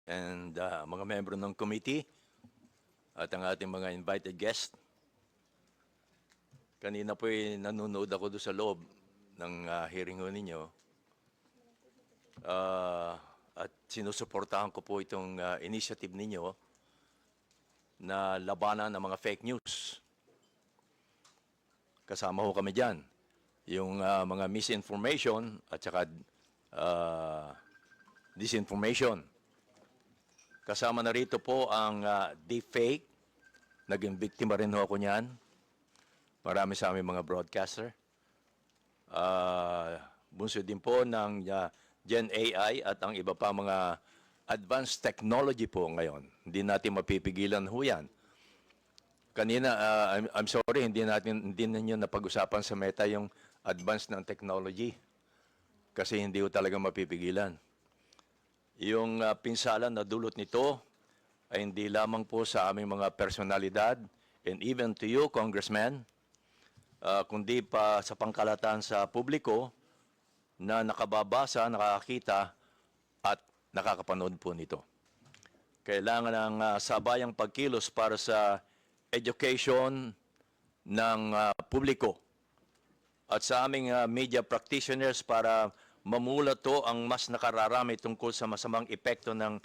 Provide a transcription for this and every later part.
and mga membro ng committee at ang ating mga invited guest. Kanina po nanonood ako doon sa loob ng hearing ho ninyo. At sinusuportahan ko po itong initiative ninyo na labanan ng mga fake news. Kasama ho kami dyan. Yung mga misinformation at saka disinformation. Kasama na rito po ang deepfake. Naging biktima rin ho ako niyan. Marami sa aming mga broadcaster. Bunso din po ng Gen AI at ang iba pa mga advanced technology po ngayon. Hindi natin mapipigilan ho yan. Kanina, I'm sorry, hindi ninyo napag-usapan sa Meta yung advance ng technology. Kasi hindi ho talaga mapipigilan. Yung pinsalan na dulot nito ay hindi lamang po sa aming mga personalidad and even to you, Congressman, kundi pa sa pangkalatan sa publiko na nakababasa, nakakita at nakakapanood po nito. Kailangan ng sabayang pagkilos para sa education ng publiko at sa aming media practitioners para mamulato ang mas nakararami tungkol sa masamang epekto ng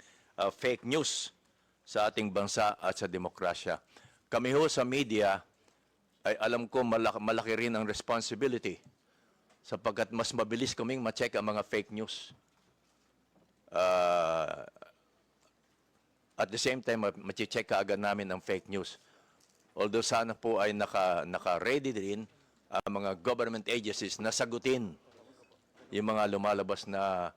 fake news sa ating bansa at sa demokrasya. Kami ho sa media ay alam ko malaki rin ang responsibility sapagkat mas mabilis kaming ma-check ang mga fake news. At the same time, ma-check kaagad namin ang fake news. Although sana po ay naka-ready din ang mga government agencies na sagutin yung mga lumalabas na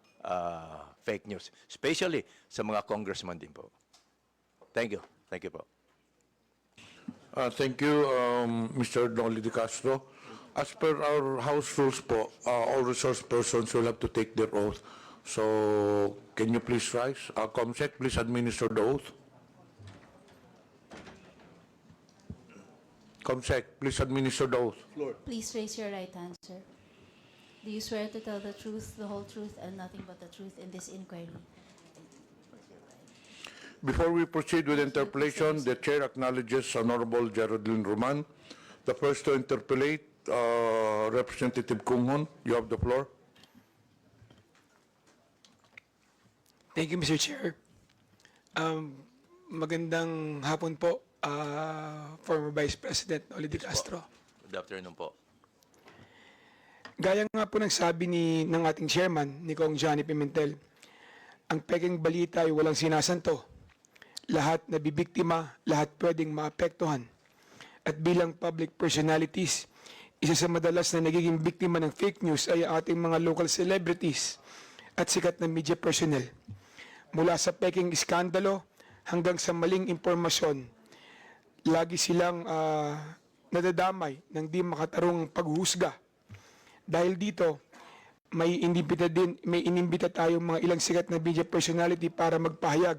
fake news. Especially sa mga congressman din po. Thank you. Thank you po. Thank you, Mr. Dolly De Castro. As per our House rules po, all resource persons will have to take their oath. So, can you please rise? Comsec, please administer the oath. Comsec, please administer the oath. Please raise your right hand, sir. Do you swear to tell the truth, the whole truth, and nothing but the truth in this inquiry? Before we proceed with interpellation, the Chair acknowledges Honorable Geraldine Roman. The first to interpellate, Representative Kunghon. You have the floor. Thank you, Mr. Chair. Magandang hapon po, former Vice President Dolly De Castro. Good afternoon po. Gaya nga po ng sabi ng ating chairman, ni Kong Johnny Pimentel, ang peking balita ay walang sinasanto. Lahat nabibiktima, lahat pwedeng maapektuhan. At bilang public personalities, isa sa madalas na nagiging biktima ng fake news ay ating mga local celebrities at sikat na media personnel. Mula sa peking iskandalo hanggang sa maling impormasyon, lagi silang nadadamay ng di makatarong paghuhusga. Dahil dito, may inimbita tayong mga ilang sikat na media personality para magpahayag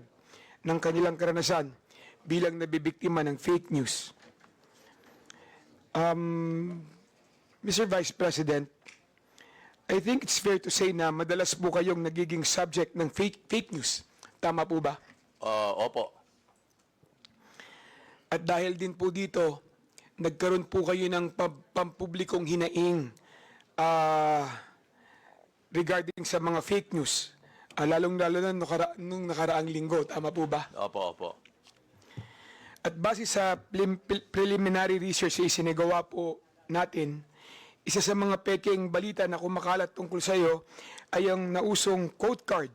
ng kanilang karanasan bilang nabibiktima ng fake news. Mr. Vice President, I think it's fair to say na madalas po kayong nagiging subject ng fake news. Tama po ba? Opo. At dahil din po dito, nagkaroon po kayo ng pampublikong hinaing regarding sa mga fake news. Lalong-lalo na nung nakaraang linggo. Tama po ba? Opo, opo. At base sa preliminary research na isinagawa po natin, isa sa mga peking balita na kumakalat tungkol sa iyo ay ang nausong quote card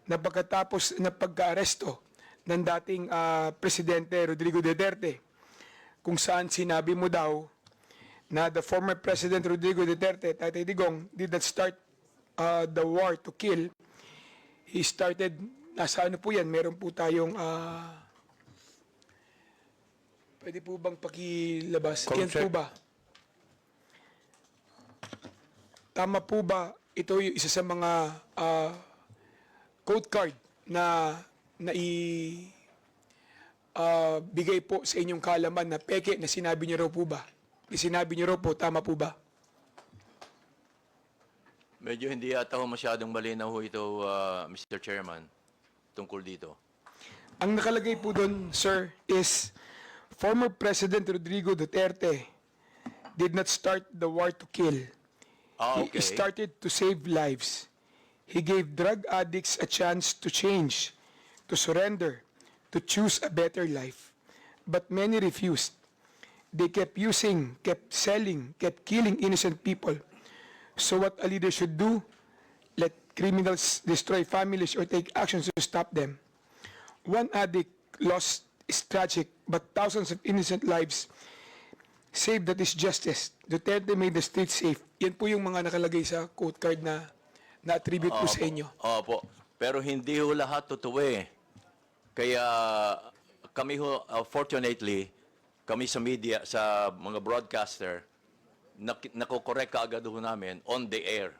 na pagkatapos na pagka-aresto ng dating Presidente Rodrigo Duterte, kung saan sinabi mo daw na the former President Rodrigo Duterte, Tatay Digong, did not start the war to kill. He started, nasa ano po yan, meron po tayong, pwede po bang pakilabas? Yan po ba? Tama po ba, ito yung isa sa mga code card na bigay po sa inyong kaalaman na peke na sinabi niyo raw po ba? Sinabi niyo raw po, tama po ba? Medyo hindi yata ho masyadong malinaw ho ito, Mr. Chairman. tungkol dito. Ang nakalagay po doon, sir, is former President Rodrigo Duterte did not start the war to kill. Ah, He okay. started to save lives. He gave drug addicts a chance to change, to surrender, to choose a better life. But many refused. They kept using, kept selling, kept killing innocent people. So what a leader should do, let criminals destroy families or take actions to stop them. One addict lost is tragic, but thousands of innocent lives saved, that is justice. Duterte made the streets safe. Yan po yung mga nakalagay sa quote card na na-attribute po sa inyo. Opo. Pero hindi ho lahat totoo eh. Kaya kami ho, fortunately, kami sa media, sa mga broadcaster, nakokorek kaagad ho namin on the air.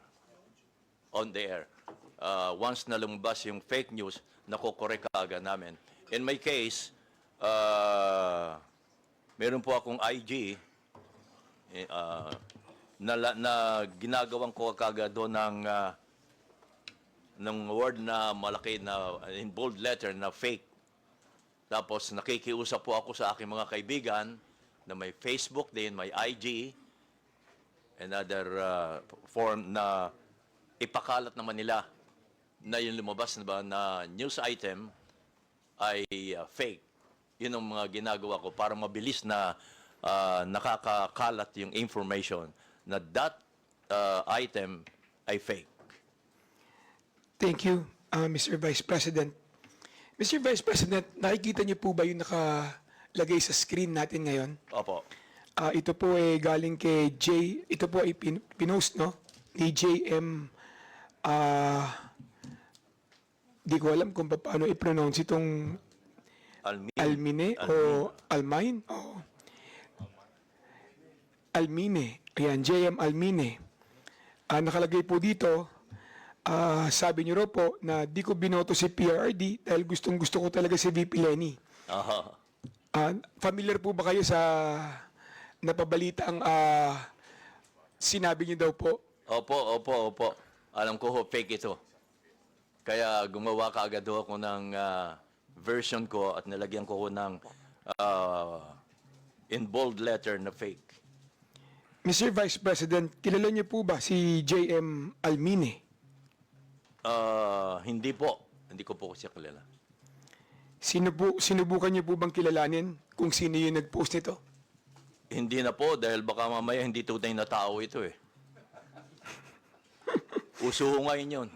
On the air. Once na lumabas yung fake news, nakokorek kaagad namin. In my case, meron po akong IG na ginagawan ko kagad doon ng word na malaki na in bold letter na fake. Tapos nakikiusap po ako sa aking mga kaibigan na may Facebook din, may IG, and other form na ipakalat naman nila na yung lumabas na ba na news item ay fake. Yun ang mga ginagawa ko para mabilis na nakakakalat yung information na that item ay fake. Thank you, Mr. Vice President. Mr. Vice President, nakikita niyo po ba yung nakalagay sa screen natin ngayon? Opo. Ito po ay galing kay ito po ay pinost, no? Ni JM, di ko alam kung paano i-pronounce itong Almine o Almine o Almine. Ayan, JM Almine. Nakalagay po dito, sabi niyo raw po na di ko binoto si PRRD dahil gustong-gusto ko talaga si VP Lenny. Aha. Familiar po ba kayo sa napabalita ang sinabi niyo daw po? Opo. Alam ko ho, fake ito. Kaya gumawa ka agad ho ako ng version ko at nilagyan ko ho ng in bold letter na fake. Mr. Vice President, kilala niyo po ba si JM Almine? Hindi po. Hindi ko po siya kilala. Sinubukan niyo po bang kilalanin kung sino yung nag-post nito? Hindi na po dahil baka mamaya hindi tunay na tao ito eh. Uso ho ngayon yun.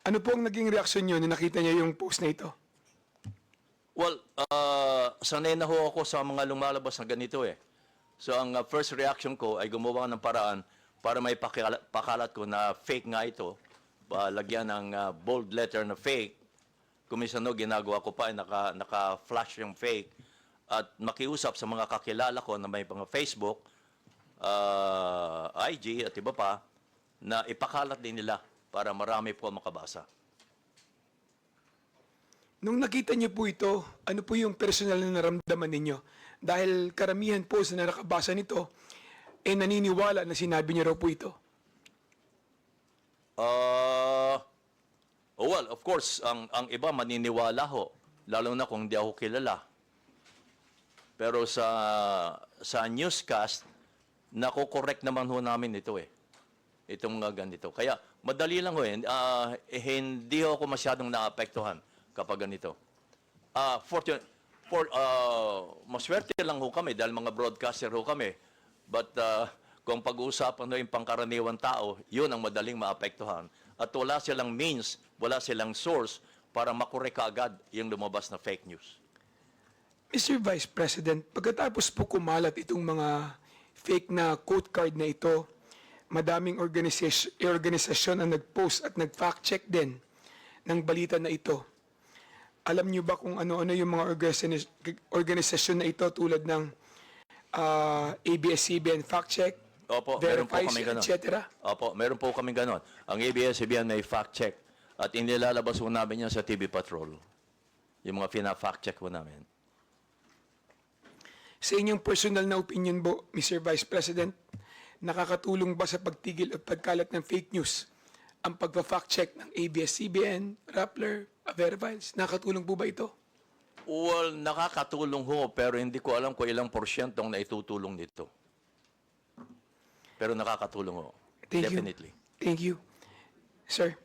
Ano po ang naging reaksyon niyo nung nakita niyo yung post na ito? Well, sanay na ho ako sa mga lumalabas na ganito eh. So ang first reaction ko ay gumawa ng paraan para may pakalat ko na fake nga ito. Lagyan ng bold letter na fake. Kuminsan no, ginagawa ko pa ay naka-flash yung fake. At makiusap sa mga kakilala ko na may mga Facebook, IG at iba pa, na ipakalat din nila para marami po makabasa. Nung nakita niyo po ito, ano po yung personal na naramdaman ninyo? Dahil karamihan po sa nakabasa nito, naniniwala na sinabi niyo raw po ito. Well, of course, ang iba maniniwala ho, lalo na kung hindi ako kilala. Pero sa newscast, nako-correct naman ho namin ito eh. Itong mga ganito. Kaya madali lang ho eh. Hindi ho ako masyadong naapektuhan kapag ganito. Maswerte lang ho kami dahil mga broadcaster ho kami. But kung pag-uusapan ho yung pangkaraniwan tao, yun ang madaling maapektuhan. At wala silang means, wala silang source para makorek agad yung lumabas na fake news. Mr. Vice President, pagkatapos po kumalat itong mga fake na quote card na ito, madaming organisasyon ang nag-post at nag-fact check din ng balita na ito. Alam niyo ba kung ano-ano yung mga organisasyon na ito tulad ng ABS-CBN Fact Check, Opo, meron po Verifies, kami ganon. etc.? Opo, meron po kami ganon. Ang ABS-CBN may fact check at inilalabas po namin yan sa TV Patrol. Yung mga fina-fact check po namin. Sa inyong personal na opinion po, Mr. Vice President, nakakatulong ba sa pagtigil at pagkalat ng fake news ang pagpa-fact check ng ABS-CBN, Rappler, Verifiles? Nakatulong po ba ito? Well, nakakatulong ho, pero hindi ko alam kung ilang porsyento ang naitutulong nito. Pero nakakatulong ho. Thank Definitely. you. Thank you. Sir,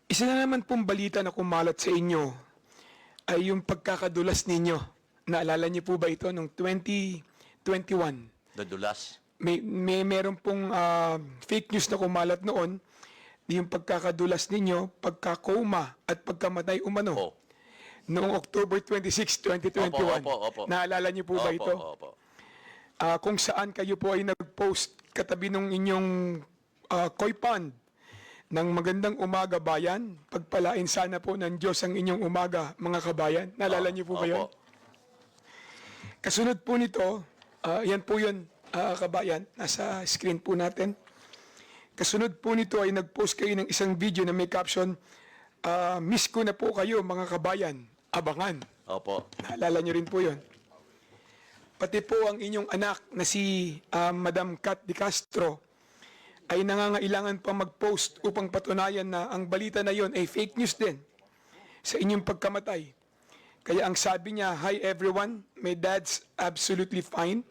isa na naman pong balita na kumalat sa inyo ay yung pagkakadulas ninyo. Naalala niyo po ba ito noong 2021? Dadulas. Meron pong fake news na kumalat noon, yung pagkakadulas ninyo, pagkakoma at pagkamatay umano. Oh. Noong October 26, 2021. Opo. Naalala niyo po ba ito? Opo. Kung saan kayo po ay nag-post katabi ng inyong koi pond ng magandang umaga bayan, pagpalain sana po ng Diyos ang inyong umaga mga kabayan. Naalala niyo po ba yun? Opo. Kasunod po nito, yan po yun, kabayan, nasa screen po natin. Kasunod po nito ay nag-post kayo ng isang video na may caption, miss ko na po kayo mga kabayan, abangan. Opo. Naalala niyo rin po yun. Pati po ang inyong anak na si Madam Kat Di Castro ay nangangailangan pa mag-post upang patunayan na ang balita na yon ay fake news din sa inyong pagkamatay. Kaya ang sabi niya, "Hi everyone, my dad's absolutely fine.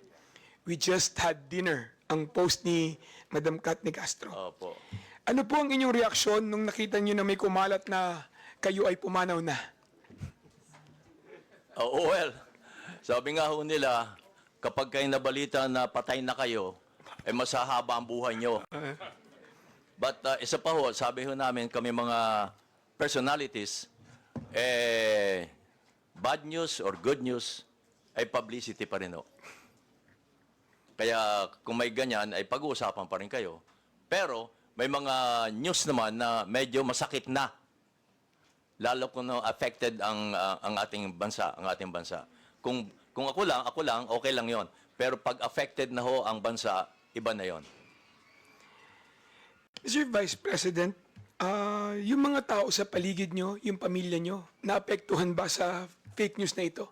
We just had dinner." Ang post ni Madam Kat Di Castro. Opo. Ano po ang inyong reaksyon nung nakita niyo na may kumalat na kayo ay pumanaw na? Well, sabi nga ho nila, kapag kayo nabalita na patay na kayo, ay masahaba ang buhay nyo. But isa pa ho, sabi ho namin, kami mga personalities, bad news or good news ay publicity pa rin ho. Kaya kung may ganyan, ay pag-uusapan pa rin kayo. Pero may mga news naman na medyo masakit na. Lalo kung affected ang ating bansa, Kung ako lang, okay lang 'yon. Pero pag affected na ho ang bansa, iba na 'yon. Mr. Vice President, yung mga tao sa paligid nyo, yung pamilya nyo, naapektuhan ba sa fake news na ito?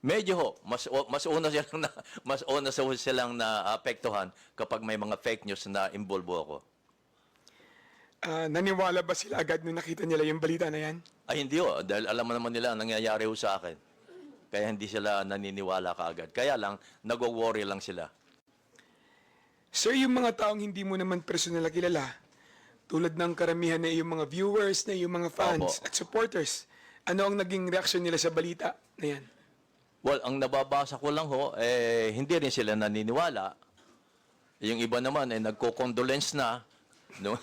Medyo ho, mas una silang naapektuhan kapag may mga fake news na involvo ako. Naniwala ba sila agad nung nakita nila yung balita na yan? Ay hindi ho, dahil alam mo naman nila ang nangyayari ho sa akin. Kaya hindi sila naniniwala kaagad. Kaya lang, nag-worry lang sila. Sir, yung mga taong hindi mo naman personal na kilala, tulad ng karamihan na yung mga viewers, na yung mga fans Opo. at supporters, ano ang naging reaksyon nila sa balita na yan? Well, ang nababasa ko lang ho, hindi rin sila naniniwala. Yung iba naman ay nagko-condolence na. No?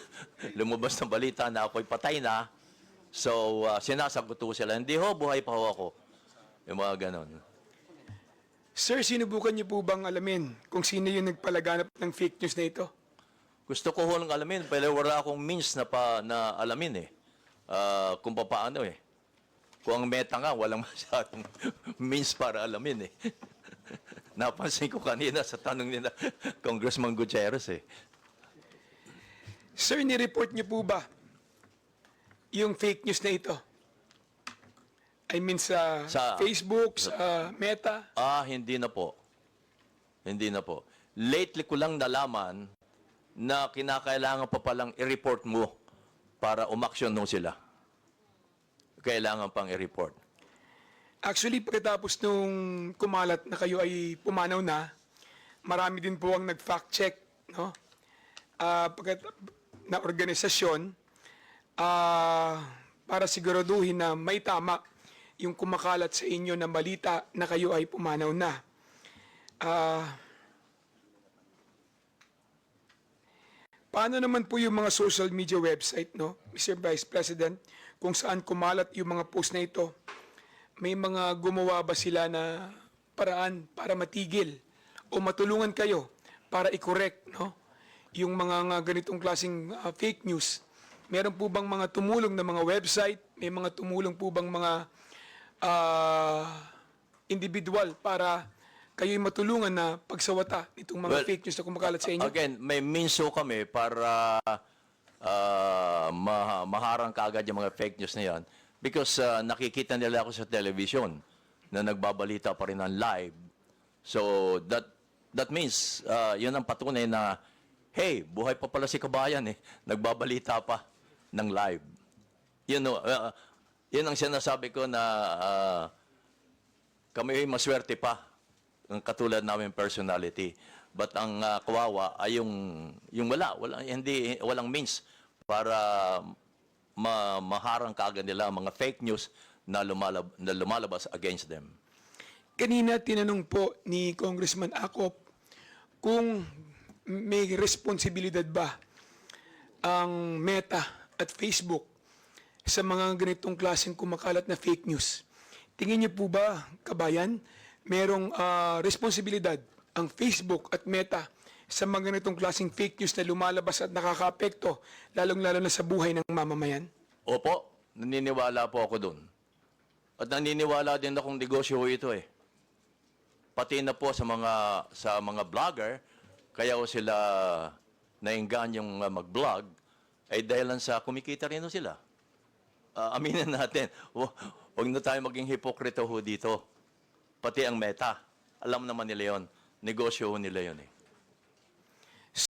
Lumabas ng balita na ako'y patay na. So, sinasagot ho sila, hindi ho, buhay pa ho ako. Yung mga ganon. Sir, sinubukan niyo po bang alamin kung sino yung nagpalaganap ng fake news na ito? Gusto ko ho lang alamin, pero wala akong means na alamin kung paano eh. Kung ang meta nga, walang masyadong means para alamin eh. Napansin ko kanina sa tanong nila, Congressman Gutierrez eh. Sir, ni-report niyo po ba yung fake news na ito? I mean sa Facebook, sa Meta? Hindi na po. Hindi na po. Lately ko lang nalaman na kinakailangan pa palang i-report mo para umaksyon mo sila. Kailangan pang i-report. Actually, pagkatapos nung kumalat na kayo ay pumanaw na, marami din po ang nag-fact check, no? Na organisasyon para siguraduhin na may tama yung kumakalat sa inyo na balita na kayo ay pumanaw na. Paano naman po yung mga social media website, no, Mr. Vice President, kung saan kumalat yung mga post na ito? May mga gumawa ba sila na paraan para matigil o matulungan kayo para i-correct, no, yung mga ganitong klaseng fake news? Meron po bang mga tumulong na mga website? May mga tumulong po bang mga individual para kayo'y matulungan na pagsawata itong mga fake news na kumakalat sa inyo? Again, may means ho kami para maharang kaagad yung mga fake news na yan because nakikita nila ako sa television na nagbabalita pa rin ng live. So, that means, yun ang patunay na, hey, buhay pa pala si kabayan eh. Nagbabalita pa. ng live. Yun ang sinasabi ko na kami ay maswerte pa ang katulad namin personality. But ang kawawa ay yung walang means para maharang kaagad nila ang mga fake news na lumalabas against them. Kanina tinanong po ni Congressman Acop kung may responsibilidad ba ang Meta at Facebook sa mga ganitong klaseng kumakalat na fake news. Tingin niyo po ba, kabayan, merong responsibilidad ang Facebook at Meta sa mga ganitong klaseng fake news na lumalabas at nakakaapekto, lalong-lalo na sa buhay ng mamamayan? Opo, naniniwala po ako doon. At naniniwala din akong negosyo ito eh. Pati na po sa mga vlogger, kaya ko sila naingganyang mag-vlog, ay dahil lang sa kumikita rin sila. Aminin natin, huwag na tayo maging hipokrito ho dito. Pati ang Meta, alam naman nila yon, negosyo nila yon eh.